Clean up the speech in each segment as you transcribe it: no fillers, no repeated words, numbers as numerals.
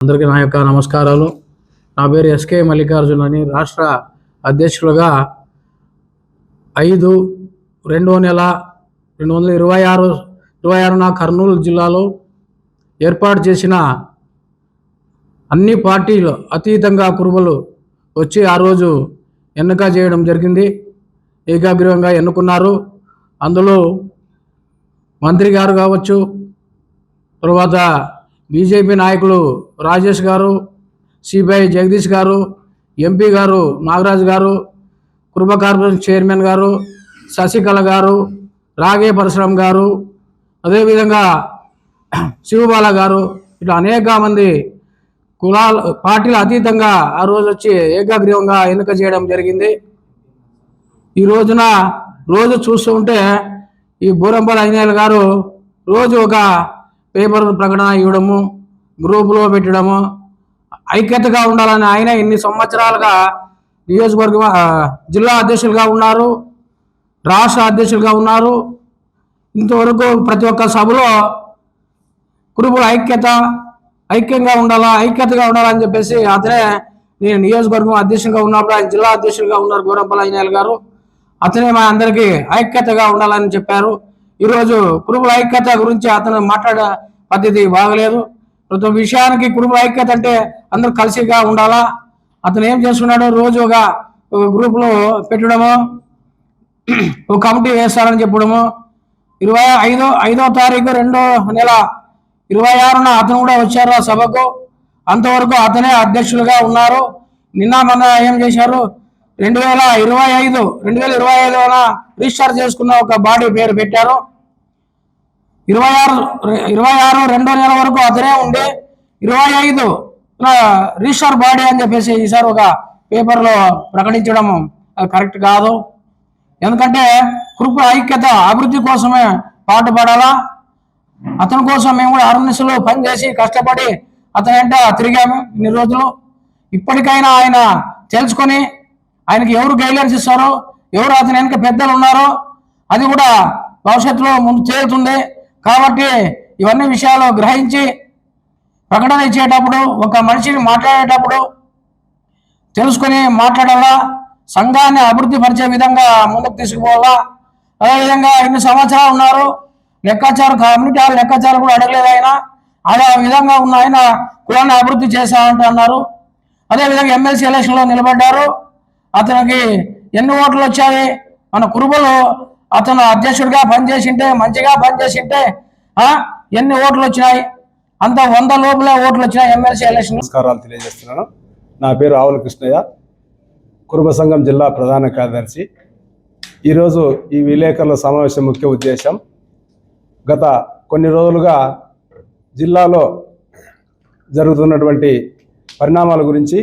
అందరికీ నా యొక్క నమస్కారాలు. నా పేరు ఎస్కే మల్లికార్జున్ అని. రాష్ట్ర అధ్యక్షులుగా 5/2/2026 కర్నూలు జిల్లాలో ఏర్పాటు చేసిన అన్ని పార్టీలు అతీతంగా కురుబలు వచ్చి ఆ రోజు ఎన్నిక చేయడం జరిగింది. ఏకాగ్రీవంగా ఎన్నుకున్నారు. అందులో మంత్రి గారు కావచ్చు, తర్వాత బీజేపీ నాయకులు రాజేష్ గారు, సిపిఐ జగదీష్ గారు, ఎంపీ గారు నాగరాజు గారు, కురుబ కార్పొరేషన్ చైర్మన్ గారు శశికళ గారు, రాగే పరశురామ్ గారు, అదేవిధంగా శివబాల గారు, ఇట్లా అనేక మంది పార్టీల అతీతంగా ఆ రోజు వచ్చి ఏకాగ్రీవంగా ఎన్నిక చేయడం జరిగింది. ఈ రోజు చూస్తూ ఉంటే ఈ బూరంపల్లి ఐనేయులు గారు రోజు ఒక పేపర్ ప్రకటన ఇవ్వడము, గ్రూపులో పెట్టడము, ఐక్యతగా ఉండాలని ఆయన ఇన్ని సంవత్సరాలుగా నియోజకవర్గం జిల్లా అధ్యక్షులుగా ఉన్నారు, రాష్ట్ర అధ్యక్షులుగా ఉన్నారు. ఇంతవరకు ప్రతి ఒక్క సభలో కురుబుల ఐక్యంగా ఐక్యతగా ఉండాలని చెప్పేసి అతనే, నేను నియోజకవర్గం అధ్యక్షులుగా ఉన్నప్పుడు ఆయన జిల్లా అధ్యక్షులుగా ఉన్నారు బూరంపల్లి ఐనేయులు గారు. అతనే మా అందరికీ ఐక్యతగా ఉండాలని చెప్పారు. ఈరోజు కురుబుల ఐక్యత గురించి అతను మాట్లాడే పద్ధతి బాగలేదు. ప్రతి విషయానికి కురుబుల ఐక్యత అంటే అందరూ కలిసిగా ఉండాలా. అతను ఏం చేస్తున్నాడో రోజు ఒక గ్రూపులో పెట్టడము, ఒక కమిటీ వేస్తారని చెప్పడము. 5వ తారీఖు 2వ నెల 26న అతను కూడా వచ్చారు ఆ సభకు. అంతవరకు అతనే అధ్యక్షులుగా ఉన్నారు. నిన్న మొన్న ఏం చేశారు, 2025 రిజిస్టర్ చేసుకున్న ఒక బాడీ పేరు పెట్టారు. 26 2వ నెల వరకు అతనే ఉండి 25 రిజిస్టర్ బాడీ అని చెప్పేసి ఈసారి ఒక పేపర్లో ప్రకటించడం కరెక్ట్ కాదు. ఎందుకంటే కురుబుల ఐక్యత అభివృద్ధి కోసమే పాటుపడాలా. అతని కోసం మేము కూడా అరణ్యసులు పనిచేసి కష్టపడి అతని వెంట తిరిగాము ఇన్ని రోజులు. ఇప్పటికైనా ఆయన తెలుసుకొని ఆయనకి ఎవరు గైడ్లైన్స్ ఇస్తారో, ఎవరు అతని వెనక పెద్దలు ఉన్నారో అది కూడా భవిష్యత్తులో ముందు తేలుతుంది. కాబట్టి ఇవన్నీ విషయాలు గ్రహించి ప్రకటన ఇచ్చేటప్పుడు, ఒక మనిషిని మాట్లాడేటప్పుడు తెలుసుకొని మాట్లాడాలా. సంఘాన్ని అభివృద్ధి పరిచే విధంగా ముందుకు తీసుకుపోవాలా. అదేవిధంగా ఇన్ని సంవత్సరాలు ఉన్నారు, కమ్యూనిటీ హాల్ లెక్కాచారం కూడా అడగలేదు ఆయన. అదే విధంగా ఉన్న ఆయన కులాన్ని అభివృద్ధి చేశామంటే అన్నారు. అదేవిధంగా ఎమ్మెల్సీ ఎలక్షన్లో నిలబడ్డారు. అతనికి ఎన్ని ఓట్లు వచ్చాయి, మన కురుబలు అతను అధ్యక్షుడిగా పనిచేసింటే, మంచిగా పనిచేసింటే ఎన్ని ఓట్లు వచ్చినాయి, అంత 100 లోపలే ఓట్లు వచ్చినాయి ఎమ్మెల్సీ ఎలక్షన్. నమస్కారాలు తెలియజేస్తున్నాను. నా పేరు ఆవుల కృష్ణయ్య, కురుబ సంఘం జిల్లా ప్రధాన కార్యదర్శి. ఈరోజు ఈ విలేకరుల సమావేశం ముఖ్య ఉద్దేశం, గత కొన్ని రోజులుగా జిల్లాలో జరుగుతున్నటువంటి పరిణామాల గురించి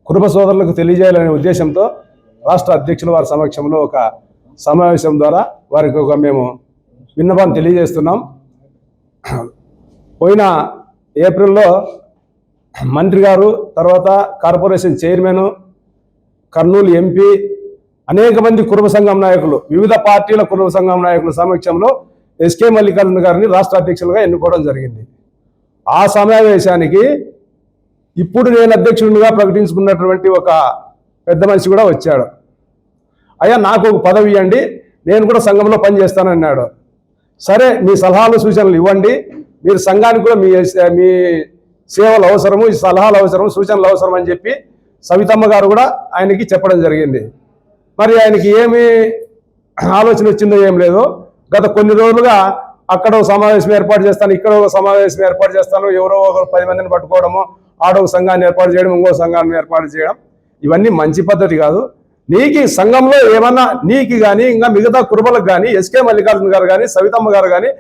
కురుబ సోదరులకు తెలియజేయాలనే ఉద్దేశంతో రాష్ట్ర అధ్యక్షుల వారి సమక్షంలో ఒక సమావేశం ద్వారా వారికి మేము విన్నపాన్ని తెలియజేస్తున్నాం. పోయిన ఏప్రిల్లో మంత్రి గారు, తర్వాత కార్పొరేషన్ చైర్మన్, కర్నూలు ఎంపీ, అనేక మంది కురుబ సంఘం నాయకులు, వివిధ పార్టీల కురుబ సంఘం నాయకుల సమక్షంలో ఎస్కే మల్లికార్జున గారిని రాష్ట్ర అధ్యక్షులుగా ఎన్నుకోవడం జరిగింది. ఆ సమావేశానికి ఇప్పుడు నేను అధ్యక్షుడిగా ప్రకటించుకున్నటువంటి ఒక పెద్ద మనిషి కూడా వచ్చాడు. అయ్యా, నాకు ఒక పదవి ఇవ్వండి, నేను కూడా సంఘంలో పనిచేస్తానన్నాడు. సరే, మీ సలహాలు సూచనలు ఇవ్వండి, మీరు సంఘానికి కూడా మీ సేవలు అవసరము, ఈ సలహాలు అవసరము, సూచనలు అవసరం అని చెప్పి సవితమ్మ గారు కూడా ఆయనకి చెప్పడం జరిగింది. మరి ఆయనకి ఏమి ఆలోచన వచ్చిందో ఏం లేదు. గత కొన్ని రోజులుగా అక్కడ ఒక సమావేశం ఏర్పాటు చేస్తాను, ఇక్కడ ఒక సమావేశం ఏర్పాటు చేస్తాను, ఎవరో ఒక 10 మందిని పట్టుకోవడము, ఆడొక సంఘాన్ని ఏర్పాటు చేయడం, ఇంకో సంఘాన్ని ఏర్పాటు చేయడం, ఇవన్నీ మంచి పద్ధతి కాదు. నీకు సంఘంలో ఏమన్నా నీకు కానీ ఇంకా మిగతా కురుబలకు కానీ, ఎస్కే మల్లికార్జున గారు కానీ, సవితమ్మ గారు కానీ,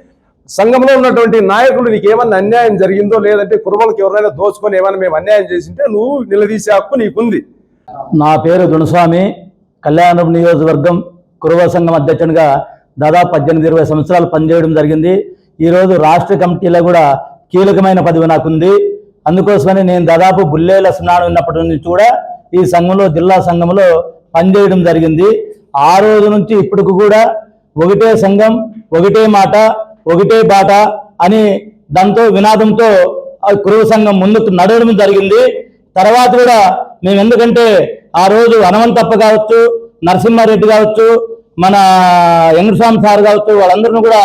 సంఘంలో ఉన్నటువంటి నాయకులు నీకు ఏమన్నా అన్యాయం జరిగిందో, లేదంటే కురుబలకు ఎవరైనా దోచుకొని ఏమైనా మేము అన్యాయం చేసింటే నువ్వు నిలదీసే హక్కు నీకుంది. నా పేరు దునస్వామి, కళ్యాణం నియోజకవర్గం కురుబ సంఘం అధ్యక్షునిగా దాదాపు 18-20 సంవత్సరాలు పనిచేయడం జరిగింది. ఈరోజు రాష్ట్ర కమిటీలో కూడా కీలకమైన పదవి నాకుంది. అందుకోసమని నేను దాదాపు బుల్లేల స్నానం ఉన్నప్పటి నుంచి కూడా ఈ సంఘంలో, జిల్లా సంఘంలో పనిచేయడం జరిగింది. ఆ రోజు నుంచి ఇప్పటికి కూడా ఒకటే సంఘం, ఒకటే మాట, ఒకటే బాట అని దాంతో వినాదంతో కురువ సంఘం ముందుకు నడవడం జరిగింది. తర్వాత కూడా మేము ఎందుకంటే ఆ రోజు హనుమంతప్ప కావచ్చు, నరసింహారెడ్డి కావచ్చు, మన వెంకటస్వామి సార్ కావచ్చు, వాళ్ళందరినీ కూడా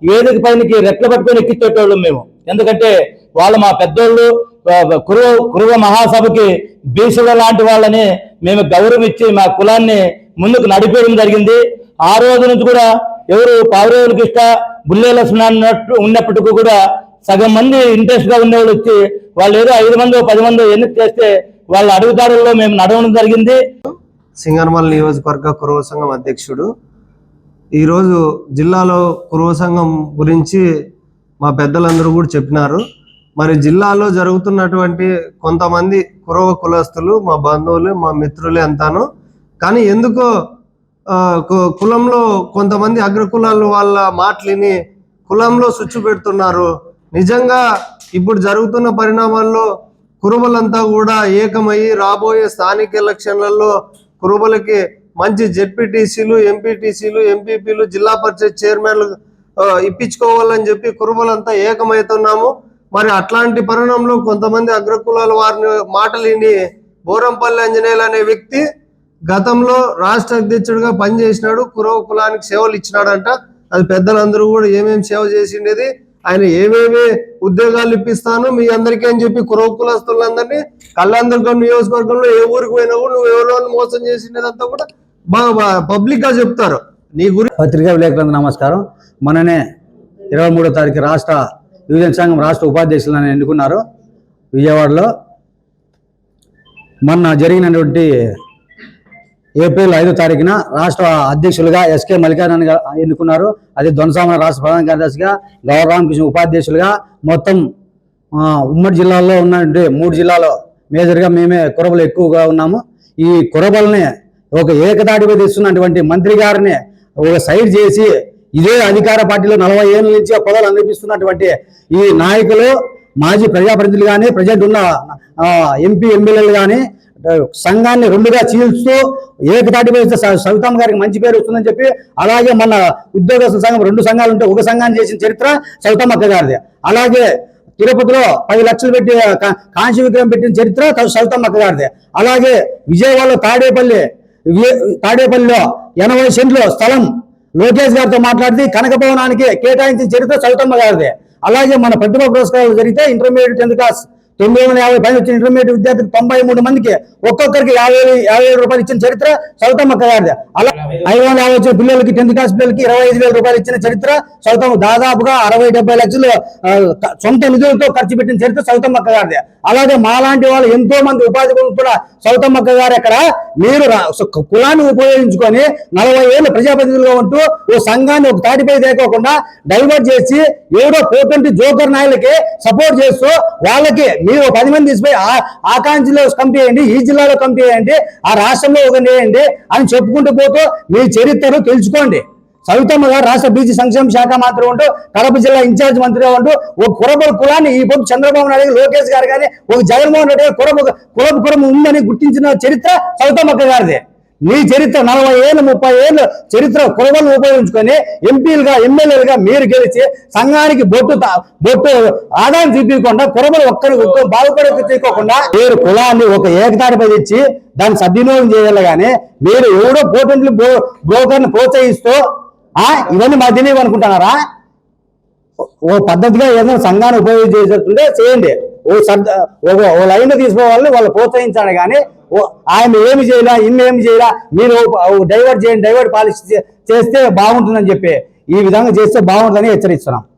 వేదిక పైనకి రెట్లు పట్టుకొని ఎక్కించేటోళ్ళు మేము. ఎందుకంటే వాళ్ళు మా పెద్దోళ్ళు, కురువ మహాసభకి బీసీల లాంటి వాళ్ళని మేము గౌరవం ఇచ్చి మా కులాన్ని ముందుకు నడిపేయడం జరిగింది. ఆ రోజు నుంచి కూడా ఎవరు పావురేవులకి ఇష్ట బుల్లేల ఉన్నప్పటికీ కూడా సగం మంది ఇంట్రెస్ట్ గా ఉండేవాళ్ళు వచ్చి వాళ్ళు ఏదో 5 మందో 10 మందో ఎన్నిక చేస్తే వాళ్ళ అడుగుదారుల్లో మేము నడవడం జరిగింది. సింగనమల నియోజకవర్గ కురువ సంఘం అధ్యక్షుడు. ఈరోజు జిల్లాలో కురువ సంఘం గురించి మా పెద్దలందరూ కూడా చెప్పినారు. మరి జిల్లాలో జరుగుతున్నటువంటి కొంతమంది కురువ కులస్తులు మా బంధువులు, మా మిత్రులే అంతాను. కానీ ఎందుకో కులంలో కొంతమంది అగ్రకులాలు వాళ్ళ మాటలిని కులంలో సుచ్చు పెడుతున్నారు. నిజంగా ఇప్పుడు జరుగుతున్న పరిణామాల్లో కురుబలంతా కూడా ఏకమయ్యి రాబోయే స్థానిక ఎలక్షన్లలో కురుబలకి మంచి జెడ్పీటీసీలు, ఎంపీటీసీలు, ఎంపీపీలు, జిల్లా పరిషత్ చైర్మన్లు ఇప్పించుకోవాలని చెప్పి కురుబలంతా ఏకమవుతున్నాము. మరి అట్లాంటి పరిణామంలో కొంతమంది అగ్రకులాల వారిని మాటలిని బోరంపల్లి ఆంజనేయులు అనే వ్యక్తి గతంలో రాష్ట్ర అధ్యక్షుడిగా పనిచేసినాడు, కురువ కులానికి సేవలు ఇచ్చినాడంట. అది పెద్దలందరూ కూడా ఏమేమి సేవ చేసిండేది, ఆయన ఏమేమి ఉద్యోగాలు ఇప్పిస్తాను మీ అందరికీ అని చెప్పి కురువ కులస్తులందరినీ కళ్యాణదుర్గం నియోజకవర్గంలో ఏ ఊరికి పోయినా కూడా నువ్వు ఎవరో మోసం చేసిండేదంతా కూడా బాగా పబ్లిక్ గా చెప్తారు. నీ గురించి పత్రికా విలేకరులకు నమస్కారం. మొన్ననే 23వ తారీఖు రాష్ట్ర యువజన సంఘం రాష్ట్ర ఉపాధ్యక్షులను ఎన్నుకున్నారు విజయవాడలో. మొన్న జరిగినటువంటి ఏప్రిల్ 5వ తారీఖున రాష్ట్ర అధ్యక్షులుగా ఎస్కే మల్లికార్జున ఎన్నుకున్నారు. అదే దొనసామ రాష్ట్ర ప్రధాన కార్యదర్శిగా, గౌరరామకృష్ణ ఉపాధ్యక్షులుగా, మొత్తం ఉమ్మడి జిల్లాల్లో ఉన్నటువంటి 3 జిల్లాలో మేజర్గా మేమే కురబలు ఎక్కువగా ఉన్నాము. ఈ కురబల్ని ఒక ఏకతాటిపై తెస్తున్నటువంటి మంత్రి గారిని ఒక సైడ్ చేసి ఇదే అధికార పార్టీలో 40 ఏళ్ళ నుంచి పదవులు అందిపిస్తున్నటువంటి ఈ నాయకులు, మాజీ ప్రజాప్రతినిధులు కానీ, ప్రజెంట్ ఉన్న ఎంపీ ఎమ్మెల్యేలు కానీ సంఘాన్ని 2గా చీల్స్తూ ఏకతాటిపై సవితమ్మ గారికి మంచి పేరు వస్తుందని చెప్పి, అలాగే మన ఉద్యోగస్తుల సంఘం 2 సంఘాలు ఉంటే ఒక సంఘాన్ని చేసిన చరిత్ర సవితమ్మ అక్క గారిది. అలాగే తిరుపతిలో 10 లక్షలు పెట్టి కాంస్య విగ్రహం పెట్టిన చరిత్ర సవితమ్మ అక్క గారిది. అలాగే విజయవాడలో తాడేపల్లిలో 80 సెంట్లు స్థలం లోకేష్ గారితో మాట్లాడితే కనక భవనానికి కేటాయించిన చరిత్ర సవితమ్మ గారిది. అలాగే మన ప్రతిభ పురస్కారాలు జరిగితే ఇంటర్మీడియట్ 10th క్లాస్ 950 పైన వచ్చిన ఇంటర్మీడియట్ విద్యార్థులకు 93 మందికి ఒక్కొక్కరికి 50,000 రూపాయలు ఇచ్చిన చరిత్ర సవితమ్మ అక్క గారిది. అలా 550 వచ్చిన పిల్లలకి 10th క్లాస్ పిల్లలకి 25,000 రూపాయలు ఇచ్చిన చరిత్ర సవితమ్మ. దాదాపుగా 60-70 లక్షలు సొంత నిధులతో ఖర్చు పెట్టిన చరిత్ర సవితమ్మ అక్క గారిది. అలాగే మాలాంటి వాళ్ళు ఎంతో మంది ఉపాధి కూడా సవితమ్మ అక్క గారు. ఎక్కడ మీరు కులాన్ని ఉపయోగించుకొని 40 ఏళ్ళు ప్రజాప్రతినిధులుగా ఉంటూ ఓ సంఘాన్ని ఒక తాటిపై తేకోకుండా డైవర్ట్ చేసి ఏదో పోతుంటే జోకర్ నాయలకి సపోర్ట్ చేస్తూ వాళ్ళకి మీరు 10 మంది తీసిపోయి ఆకాంక్షలో కంపెనీ చేయండి, ఈ జిల్లాలో కంపెనీ చేయండి, ఆ రాష్ట్రంలో ఒక చేయండి అని చెప్పుకుంటూ పోతూ మీ చరిత్రను తెలుసుకోండి. సవితమ్మ గారు రాష్ట్ర బీసీ సంక్షేమ శాఖ మంత్రి ఉంటూ, కడప జిల్లా ఇన్ఛార్జ్ మంత్రిగా ఉంటూ ఒక కురబల కులాన్ని ఈ పొద్దు చంద్రబాబు నాయుడు, లోకేష్ గారు కానీ, ఒక జగన్మోహన్ రెడ్డి గారు కులం ఉందని గుర్తించిన చరిత్ర సవితమ్మ అక్క గారిది. నీ చరిత్ర 40 ఏళ్ళు 30 ఏళ్ళు చరిత్ర కురబలను ఉపయోగించుకొని ఎంపీలుగా ఎమ్మెల్యేలుగా మీరు గెలిచి సంఘానికి బొట్టు ఆదాయం చూపించకుండా కురబలు ఒక్కరు బాగుపడే తీసుకోకుండా మీరు కులాన్ని ఒక ఏకతాటిపై తెచ్చి దాన్ని సద్వినియోగం చేయాలి. కానీ మీరు ఎవడో పోటెంట్లు బ్రోకర్ని ప్రోత్సహిస్తూ ఇవన్నీ మా తెలియవు అనుకుంటున్నారా? ఓ పద్ధతిగా ఏదైనా సంఘాన్ని ఉపయోగించేస్తుంటే చేయండి. ఓ లైన్ తీసుకోవాలని వాళ్ళు ప్రోత్సహించాలి. కానీ ఆయన ఏమి చేయాలా, ఏమి చేయాలా, మీరు డైవర్ట్ చేయండి, డైవర్ట్ పాలిసీ చేస్తే బాగుంటుందని చెప్పి ఈ విధంగా చేస్తే బాగుంటుందని హెచ్చరిస్తున్నాం.